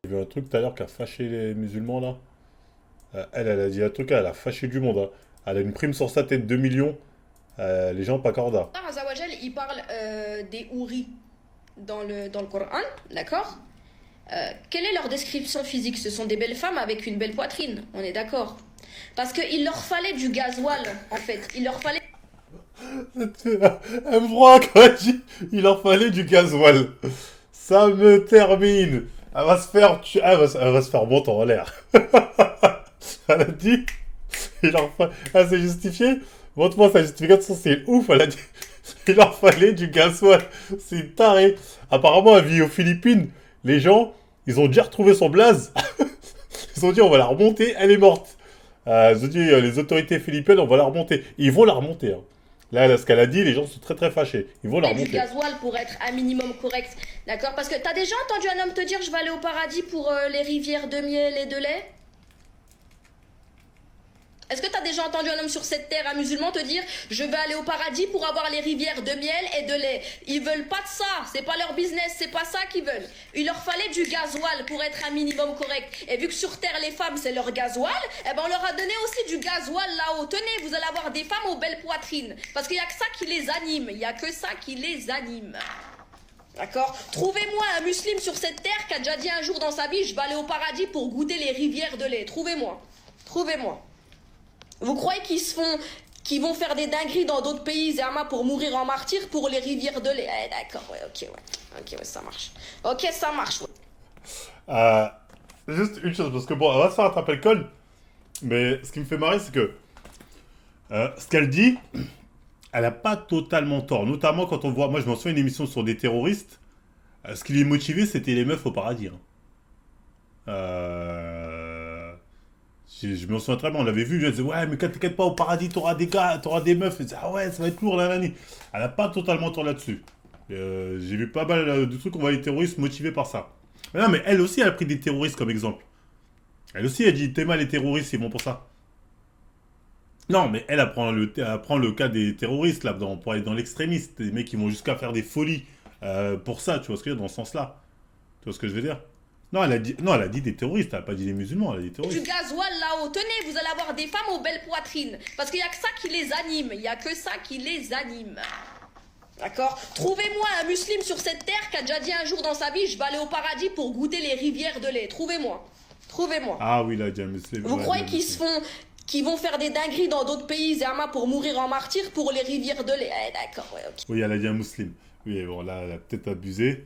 J'ai vu un truc tout à l'heure qui a fâché les musulmans là. Elle a dit un truc, elle a fâché du monde, hein. Elle a une prime sur sa tête, 2 millions. Les gens pas corda. Allah Azzawajal, il parle des houris dans le Coran, d'accord. Quelle est leur description physique? Ce sont des belles femmes avec une belle poitrine, on est d'accord. Parce qu'il leur fallait du gasoil, en fait. Il leur fallait Elle me froid quand elle dit il leur fallait du gasoil. Ça me termine. Elle va se faire, elle va se faire monter en l'air. Elle a dit, elle s'est justifiée. Montre-moi sa justification, c'est ouf. Elle a dit, il leur fallait du gasoil. C'est taré. Apparemment, elle vit aux Philippines. Les gens, ils ont déjà retrouvé son blaze. Ils ont dit, on va la remonter, elle est morte. Ils ont dit, les autorités philippines, on va la remonter. Ils vont la remonter, hein. Là, ce qu'elle a dit, les gens sont très très fâchés. Ils vont la du remonter. gasoil pour être un minimum correct, d'accord. Parce que t'as déjà entendu un homme te dire je vais aller au paradis pour les rivières de miel et de lait? Est-ce que tu as déjà entendu un homme sur cette terre, un musulman, te dire je vais aller au paradis pour avoir les rivières de miel et de lait? Ils veulent pas de ça, c'est pas leur business, c'est pas ça qu'ils veulent. Il leur fallait du gasoil pour être un minimum correct. Et vu que sur terre les femmes c'est leur gasoil, eh ben on leur a donné aussi du gasoil là-haut. Tenez, vous allez avoir des femmes aux belles poitrines. Parce qu'il y a que ça qui les anime, il y a que ça qui les anime. D'accord. Trouvez-moi un musulman sur cette terre qui a déjà dit un jour dans sa vie je vais aller au paradis pour goûter les rivières de lait. Trouvez-moi. Trouvez-moi. Vous croyez qu'ils vont faire des dingueries dans d'autres pays, Zerma, pour mourir en martyr pour les rivières de lait? Eh, d'accord, ouais, ok, ouais. Ok, ouais, ça marche. Ok, ça marche, ouais. Euh, Juste une chose, parce que bon, elle va se faire attraper le col. Mais ce qui me fait marrer, c'est que ce qu'elle dit, elle a pas totalement tort. Notamment quand on voit, moi je m'en souviens une émission sur des terroristes. Ce qui les motivait, c'était les meufs au paradis, hein. Euh, je me souviens très bien, on l'avait vu, elle disait ouais mais t'inquiète pas, au paradis t'auras des gars, t'auras des meufs. Elle disait ah ouais ça va être lourd là l'année. Elle a pas totalement tort là-dessus. J'ai vu pas mal de trucs, on voit les terroristes motivés par ça. Mais non mais elle aussi elle a pris des terroristes comme exemple. Elle aussi elle dit t'es mal les terroristes ils vont pour ça. Non mais elle prend le cas des terroristes là pour aller dans l'extrémiste, des mecs qui vont jusqu'à faire des folies pour ça, tu vois ce que je veux dire, dans ce sens-là. Tu vois ce que je veux dire? Non, elle a dit des terroristes, elle a pas dit des musulmans, elle a dit Du terroristes. gasoil là-haut. Tenez, vous allez avoir des femmes aux belles poitrines. Parce qu'il y a que ça qui les anime. Il y a que ça qui les anime. D'accord. Trouvez-moi un musulman sur cette terre qui a déjà dit un jour dans sa vie je vais aller au paradis pour goûter les rivières de lait. Trouvez-moi. Trouvez-moi. Ah oui, là, James Muslim. Vous Ouais, croyez James Muslim. qu'ils vont faire des dingueries dans d'autres pays, Zerma, pour mourir en martyr pour les rivières de lait? Eh, d'accord, ouais, ok. Oui, elle a dit un musulman. Oui, bon, là, elle a peut-être abusé.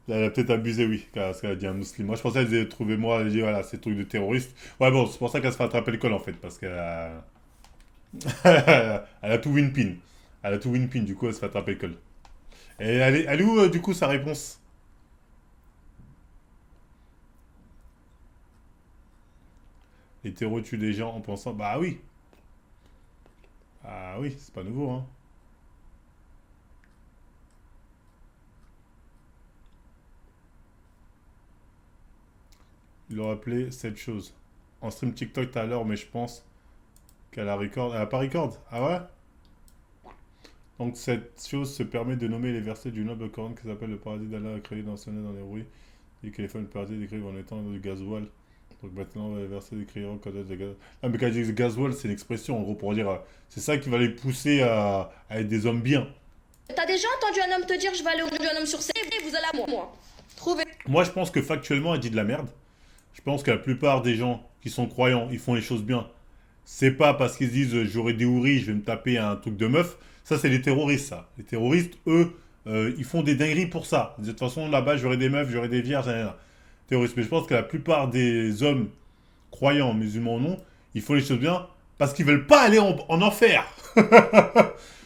Là, elle a peut-être abusé, oui, parce qu'elle a dit un musulman. Moi, je pensais qu'elle disait, trouvez-moi, elle a dit, voilà, c'est truc de terroriste. Ouais, bon, c'est pour ça qu'elle se fait attraper le col, en fait, parce qu'elle a... elle a tout win-pin. Elle a tout win-pin, du coup, elle se fait attraper le col. Et elle est où, du coup, sa réponse? Les terreaux tuent des gens en pensant, bah oui. Ah oui, c'est pas nouveau, hein. Ils l'ont appelé cette chose. En stream TikTok tout à l'heure, mais je pense qu'elle a record. Elle a pas record. Ah ouais? Donc cette chose se permet de nommer les versets du noble Coran qui s'appelle le paradis d'Allah créé dans les bruits et que les femmes du paradis décrivent en étant du gasoil. Donc maintenant les versets décriront quand de gaz. Ah mais quand je dis gasoil c'est l'expression en gros pour dire c'est ça qui va les pousser à être des hommes bien. T'as déjà entendu un homme te dire je vais aller au un homme sur scène, vous allez à moi. Trouvez. Moi je pense que factuellement elle dit de la merde. Je pense que la plupart des gens qui sont croyants ils font les choses bien. C'est pas parce qu'ils se disent j'aurai des houris, je vais me taper un truc de meuf. Ça, c'est les terroristes, ça. Les terroristes, eux, ils font des dingueries pour ça. De toute façon, là-bas, j'aurai des meufs, j'aurai des vierges, nan, nan, nan. Terroristes. Mais je pense que la plupart des hommes, croyants, musulmans ou non, ils font les choses bien parce qu'ils veulent pas aller en enfer.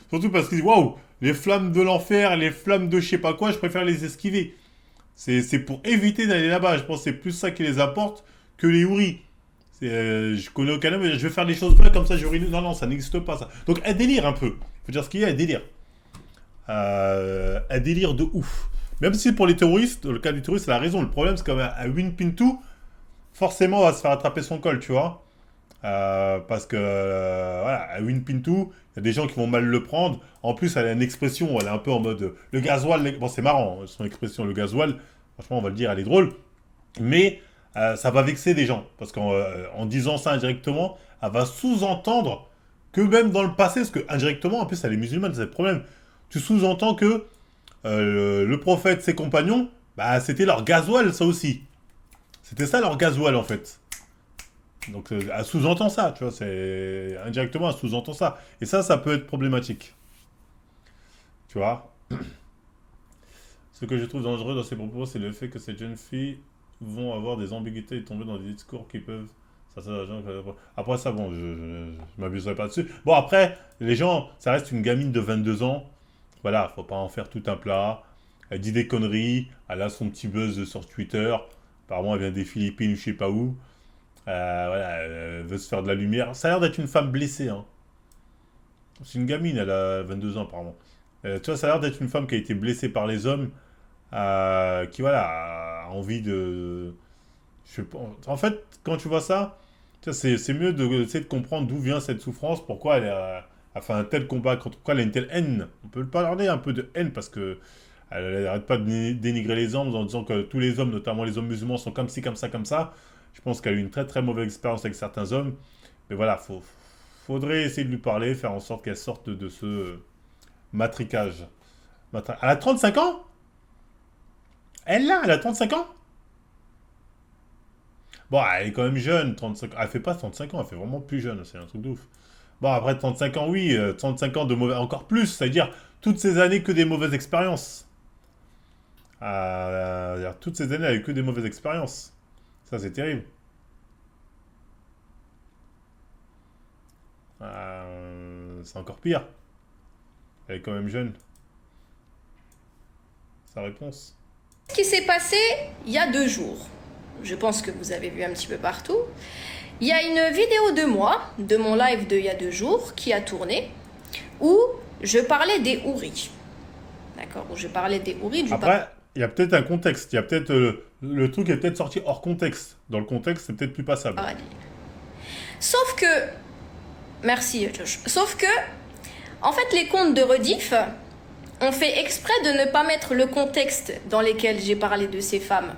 Surtout parce qu'ils disent waouh, les flammes de l'enfer, les flammes de je sais pas quoi, je préfère les esquiver. C'est pour éviter d'aller là-bas. Je pense que c'est plus ça qui les apporte que les houris. Je connais aucun homme, mais je vais faire les choses bien comme ça, j'aurai... Non, non, ça n'existe pas, ça. Donc, elle délire un peu. Faut dire ce qu'il y a, elle délire. Elle délire de ouf. Même si pour les terroristes, dans le cas des terroristes, elle a raison. Le problème, c'est qu'à Win Pintou, forcément, on va se faire attraper son col, tu vois. Parce que, voilà, à Win Pintou, il y a des gens qui vont mal le prendre. En plus, elle a une expression, elle est un peu en mode... le gasoil, bon, c'est marrant, son expression, le gasoil. Franchement, on va le dire, elle est drôle. Mais ça va vexer des gens. Parce qu'en en disant ça indirectement, elle va sous-entendre que même dans le passé, parce que indirectement, en plus, elle est musulmane, c'est le problème. Tu sous-entends que le prophète, ses compagnons, bah, c'était leur gasoil, ça aussi. C'était ça leur gasoil, en fait. Donc, elle sous-entend ça, tu vois, c'est... Indirectement, elle sous-entend ça. Et ça peut être problématique. Tu vois. Ce que je trouve dangereux dans ces propos, c'est le fait que ces jeunes filles vont avoir des ambiguïtés et tomber dans des discours qui peuvent... Après ça, bon, je m'abuserai pas dessus. Bon, après, les gens, ça reste une gamine de 22 ans. Voilà, faut pas en faire tout un plat. Elle dit des conneries, elle a son petit buzz sur Twitter. Apparemment, elle vient des Philippines ou je sais pas où. Voilà, elle veut se faire de la lumière. Ça a l'air d'être une femme blessée, hein. C'est une gamine, elle a 22 ans apparemment. Tu vois, ça a l'air d'être une femme qui a été blessée par les hommes, qui voilà, a envie de... Je sais pas. En fait, quand tu vois ça, tu vois, c'est mieux d'essayer de comprendre d'où vient cette souffrance, pourquoi elle a fait un tel combat, pourquoi elle a une telle haine. On peut parler un peu de haine parce que elle n'arrête pas de dénigrer les hommes en disant que tous les hommes, notamment les hommes musulmans, sont comme ci, comme ça, comme ça. Je pense qu'elle a eu une très très mauvaise expérience avec certains hommes. Mais voilà, faudrait essayer de lui parler, faire en sorte qu'elle sorte de ce matricage. Elle a 35 ans. Elle a 35 ans. Bon, elle est quand même jeune, 35 ans. Elle fait pas 35 ans, elle fait vraiment plus jeune, c'est un truc de ouf. Bon, après 35 ans, oui, 35 ans de mauvais... Encore plus, c'est-à-dire toutes ces années que des mauvaises expériences. Toutes ces années avec que des mauvaises expériences. Ça, c'est terrible. C'est encore pire. Elle est quand même jeune. Sa réponse. Ce qui s'est passé il y a 2 jours, je pense que vous avez vu un petit peu partout. Il y a une vidéo de moi, de mon live d'il y a 2 jours, qui a tourné, où je parlais des houris. D'accord, où je parlais des houris du Après, il y a peut-être un contexte. Il y a peut-être... le truc est peut-être sorti hors contexte. Dans le contexte, c'est peut-être plus passable. paradis. Sauf que... Merci, Josh. Sauf que, en fait, les comptes de rediff ont fait exprès de ne pas mettre le contexte dans lequel j'ai parlé de ces femmes.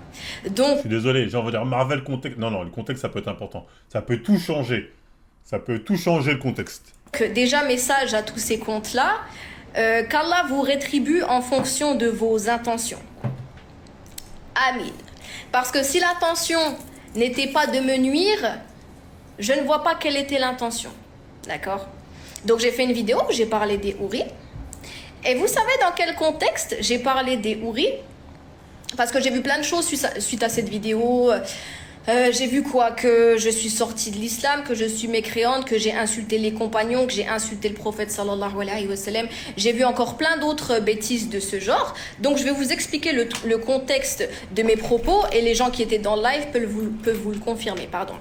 Donc, Je suis désolé, j'ai envie de dire Marvel contexte. Non, non, le contexte, ça peut être important. Ça peut tout changer. Ça peut tout changer le contexte. déjà, message à tous ces comptes-là, qu'Allah vous rétribue en fonction de vos intentions. Amin. Parce que si l'intention n'était pas de me nuire, je ne vois pas quelle était l'intention. D'accord? Donc j'ai fait une vidéo où j'ai parlé des houris. Et vous savez dans quel contexte j'ai parlé des houris? Parce que j'ai vu plein de choses suite à cette vidéo. J'ai vu quoi? Que je suis sortie de l'islam, que je suis mécréante, que j'ai insulté les compagnons, que j'ai insulté le prophète sallallahu alayhi wa sallam. J'ai vu encore plein d'autres bêtises de ce genre. Donc je vais vous expliquer le contexte de mes propos et les gens qui étaient dans le live peuvent vous le confirmer. Pardon.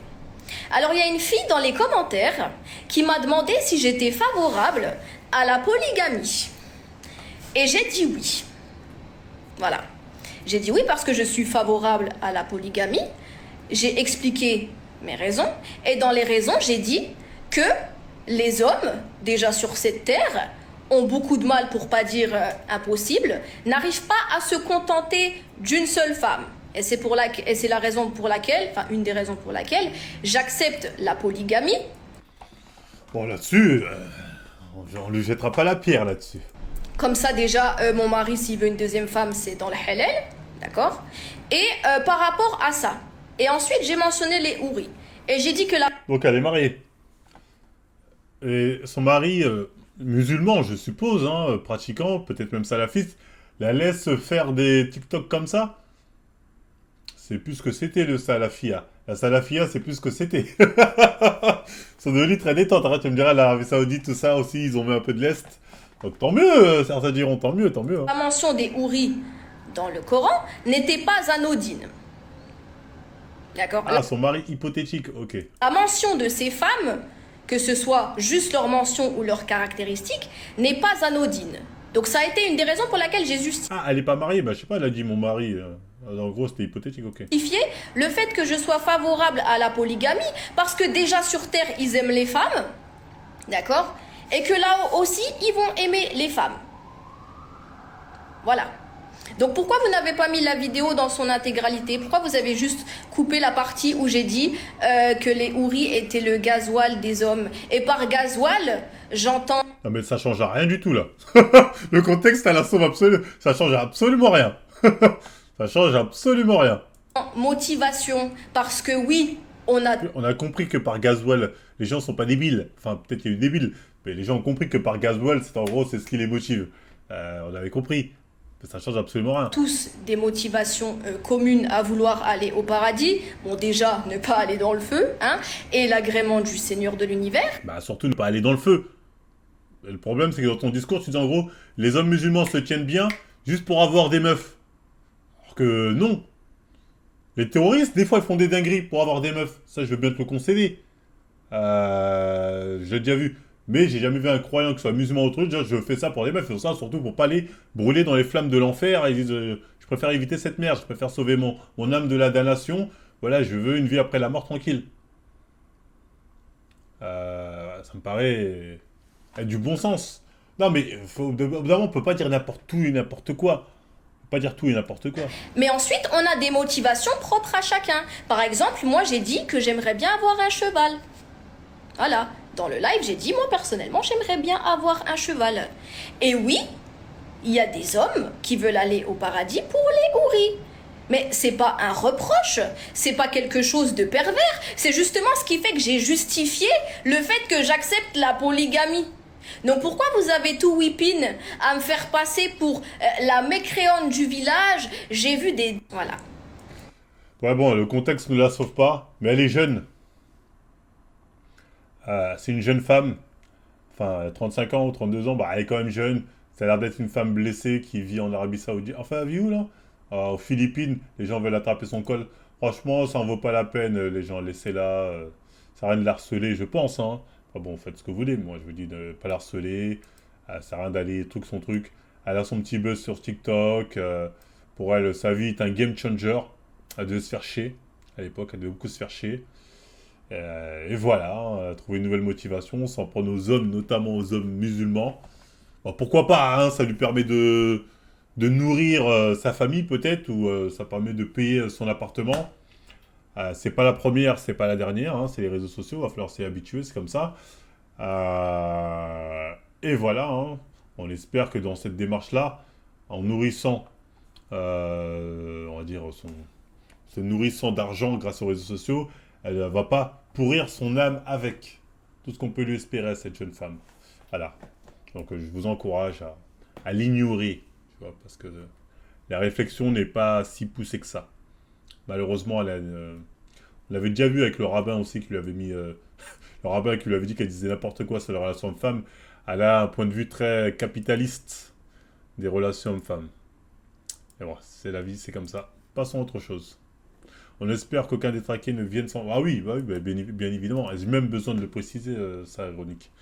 Alors il y a une fille dans les commentaires qui m'a demandé si j'étais favorable à la polygamie. Et j'ai dit oui. Voilà. J'ai dit oui parce que je suis favorable à la polygamie. J'ai expliqué mes raisons. Et dans les raisons, j'ai dit que les hommes, déjà sur cette terre, ont beaucoup de mal, pour pas dire impossible, n'arrivent pas à se contenter d'une seule femme. Et c'est la raison pour laquelle, enfin une des raisons pour laquelle, j'accepte la polygamie. Bon, là-dessus, on lui jettera pas la pierre là-dessus. Comme ça, déjà, mon mari, s'il veut une deuxième femme, c'est dans le halal. D'accord? Et par rapport à ça. Et ensuite, j'ai mentionné les houris. Et j'ai dit que la... Donc, elle est mariée. Et son mari, musulman, je suppose, hein, pratiquant, peut-être même salafiste, la laisse faire des TikTok comme ça. C'est plus ce que c'était le salafia. La salafia, c'est plus ce que c'était. Ça devient très détente. Hein. Tu me diras, l'Arabie Saoudite, tout ça aussi, ils ont mis un peu de l'Est. Donc tant mieux, certains diront tant mieux, tant mieux. Hein. La mention des houris dans le Coran n'était pas anodine. D'accord? Ah, son mari hypothétique, ok. La mention de ces femmes, que ce soit juste leur mention ou leurs caractéristiques, n'est pas anodine. Donc ça a été une des raisons pour laquelle j'ai justifié Ah, elle est pas mariée, bah je sais pas, elle a dit mon mari. En gros, c'était hypothétique, ok. le fait que je sois favorable à la polygamie, parce que déjà sur Terre, ils aiment les femmes, d'accord? Et que là aussi, ils vont aimer les femmes. Voilà. Donc pourquoi vous n'avez pas mis la vidéo dans son intégralité? Pourquoi vous avez juste coupé la partie où j'ai dit que les houris étaient le gasoil des hommes? Et par gasoil, j'entends Non mais ça change rien du tout là. Le contexte à la somme absolue, ça change absolument rien. Ça change absolument rien. motivation. Parce que oui, on a On a compris que par gasoil, les gens sont pas débiles. Enfin, peut-être qu'il y a eu débiles, mais les gens ont compris que par gasoil, c'est en gros, c'est ce qui les motive. On avait compris. Mais ça change absolument rien. tous des motivations communes à vouloir aller au paradis. Bon, déjà, ne pas aller dans le feu, hein, et l'agrément du Seigneur de l'univers. Bah surtout ne pas aller dans le feu. Le problème, c'est que dans ton discours, tu dis en gros, les hommes musulmans se tiennent bien juste pour avoir des meufs. Alors que non. Les terroristes, des fois, ils font des dingueries pour avoir des meufs. Ça, je veux bien te le concéder. J'ai déjà vu. Mais j'ai jamais vu un croyant qui soit musulman ou autre, dire je fais ça pour des meufs. Et ça, surtout pour pas les brûler dans les flammes de l'enfer. Ils disent je préfère éviter cette merde, je préfère sauver mon âme de la damnation. Voilà, je veux une vie après la mort tranquille. Ça me paraît être du bon sens. Non, mais au bout d'un moment, on peut pas dire n'importe tout et n'importe quoi. On peut pas dire tout et n'importe quoi. Mais ensuite, on a des motivations propres à chacun. Par exemple, moi, j'ai dit que j'aimerais bien avoir un cheval. Voilà. Dans le live, j'ai dit, moi, personnellement, j'aimerais bien avoir un cheval. Et oui, il y a des hommes qui veulent aller au paradis pour les houris. Mais c'est pas un reproche, c'est pas quelque chose de pervers, c'est justement ce qui fait que j'ai justifié le fait que j'accepte la polygamie. Donc pourquoi vous avez tout whipping à me faire passer pour la mécréante du village? J'ai vu des... Voilà. Ouais, bon, le contexte ne la sauve pas, mais elle est jeune. C'est une jeune femme. Enfin, 35 ans ou 32 ans, bah, elle est quand même jeune. Ça a l'air d'être une femme blessée qui vit en Arabie Saoudite. Enfin, elle vit où là? Aux Philippines, les gens veulent attraper son col. Franchement, ça en vaut pas la peine, les gens, laissez-la. Ça sert à rien de la harceler, je pense. Hein. Enfin bon, faites ce que vous voulez. Moi, je vous dis de pas la harceler. Ça sert à rien d'aller truc son truc. Elle a son petit buzz sur TikTok. Pour elle, sa vie est un game changer. Elle devait se faire chier. À l'époque, elle devait beaucoup se faire chier. Et voilà, hein, trouver une nouvelle motivation, s'en prendre aux hommes, notamment aux hommes musulmans. Bon, pourquoi pas, hein, ça lui permet de nourrir sa famille peut-être, ou ça permet de payer son appartement. C'est pas la première, c'est pas la dernière, hein, c'est les réseaux sociaux, il va falloir s'y habituer, c'est comme ça. Et voilà, hein, on espère que dans cette démarche-là, en nourrissant, on va dire, se nourrissant d'argent grâce aux réseaux sociaux, elle ne va pas pourrir son âme avec tout ce qu'on peut lui espérer à cette jeune femme. Voilà. Donc je vous encourage à l'ignorer, tu vois, parce que la réflexion n'est pas si poussée que ça. Malheureusement, on l'avait déjà vu avec le rabbin aussi qui lui avait mis... le rabbin qui lui avait dit qu'elle disait n'importe quoi sur les relations hommes-femmes. Elle a un point de vue très capitaliste des relations hommes-femmes. Et bon, c'est la vie, c'est comme ça. Passons à autre chose. On espère qu'aucun détraqué ne vienne sans... Ah oui, bah, bien évidemment. J'ai même besoin de le préciser, ça, Véronique.